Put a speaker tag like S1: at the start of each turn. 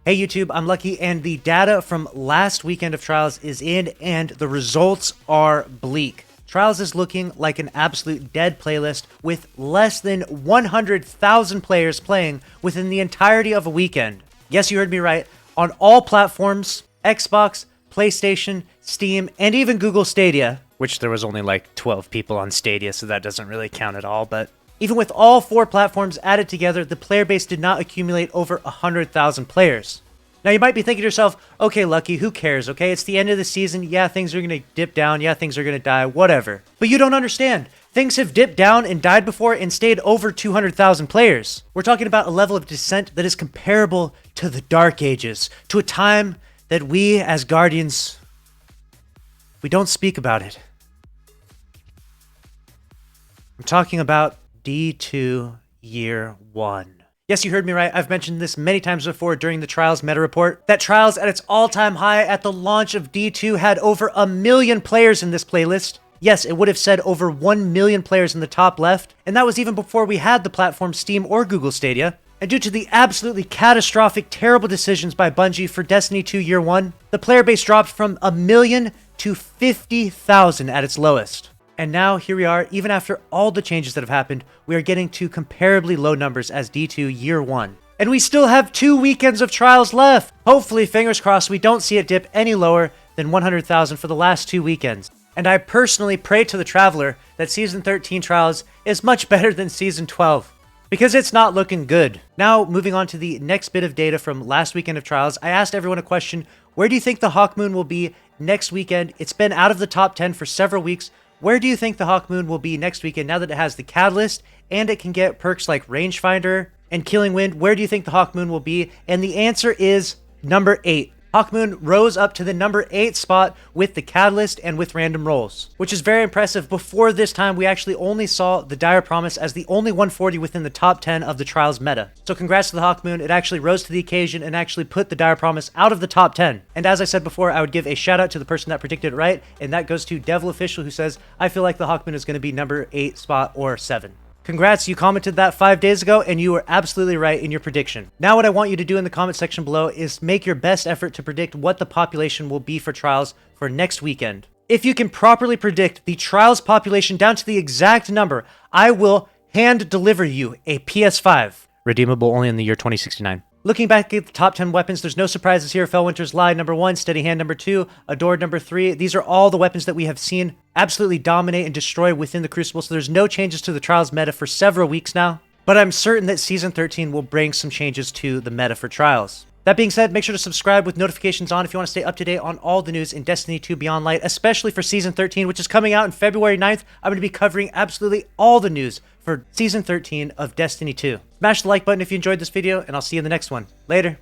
S1: Hey YouTube, I'm Lucky, and the data from last weekend of Trials is in, and the results are bleak. Trials is looking like an absolute dead playlist with less than 100,000 players playing within the entirety of a weekend. Yes, you heard me right. On all platforms, Xbox, PlayStation, Steam, and even Google Stadia, which there was only like 12 people on Stadia, so that doesn't really count at all, but even with all four platforms added together, the player base did not accumulate over 100,000 players. Now you might be thinking to yourself, okay, Lucky, who cares, okay? It's the end of the season. Yeah, things are going to dip down. Yeah, things are going to die, whatever. But you don't understand. Things have dipped down and died before and stayed over 200,000 players. We're talking about a level of descent that is comparable to the Dark Ages, to a time that we as Guardians, we don't speak about it. I'm talking about D2 Year 1. Yes, you heard me right. I've mentioned this many times before during the Trials meta report, that Trials at its all-time high at the launch of D2 had over 1 million players in this playlist. Yes, it would have said over 1 million players in the top left, and that was even before we had the platform Steam or Google Stadia. And due to the absolutely catastrophic, terrible decisions by Bungie for Destiny 2 Year 1, the player base dropped from 1 million to 50,000 at its lowest. And now, here we are, even after all the changes that have happened, we are getting to comparably low numbers as D2 Year 1. And we still have 2 weekends of Trials left! Hopefully, fingers crossed, we don't see it dip any lower than 100,000 for the last 2 weekends. And I personally pray to the Traveler that Season 13 Trials is much better than Season 12, because it's not looking good. Now, moving on to the next bit of data from last weekend of Trials, I asked everyone a question: where do you think the Hawkmoon will be next weekend? It's been out of the top 10 for several weeks. Where do you think the Hawkmoon will be next weekend now that it has the Catalyst and it can get perks like Rangefinder and Killing Wind? Where do you think the Hawkmoon will be? And the answer is number 8. Hawkmoon rose up to the number 8 spot with the Catalyst and with random rolls, which is very impressive. Before this time, we actually only saw the Dire Promise as the only 140 within the top 10 of the Trials meta. So congrats to the Hawkmoon. It actually rose to the occasion and actually put the Dire Promise out of the top 10. And as I said before, I would give a shout out to the person that predicted it right, and that goes to Devil Official, who says, I feel like the Hawkmoon is going to be number 8 spot or 7. Congrats, you commented that 5 days ago, and you were absolutely right in your prediction. Now what I want you to do in the comment section below is make your best effort to predict what the population will be for Trials for next weekend. If you can properly predict the Trials population down to the exact number, I will hand deliver you a PS5. Redeemable only in the year 2069. Looking back at the top 10 weapons, there's no surprises here. Felwinter's Lie, number 1. Steady Hand, number 2. Adored, number 3. These are all the weapons that we have seen absolutely dominate and destroy within the Crucible, so there's no changes to the Trials meta for several weeks now. But I'm certain that Season 13 will bring some changes to the meta for Trials. That being said, make sure to subscribe with notifications on if you want to stay up to date on all the news in Destiny 2 Beyond Light, especially for Season 13, which is coming out on February 9th. I'm going to be covering absolutely all the news for Season 13 of Destiny 2. Smash the like button if you enjoyed this video, and I'll see you in the next one. Later.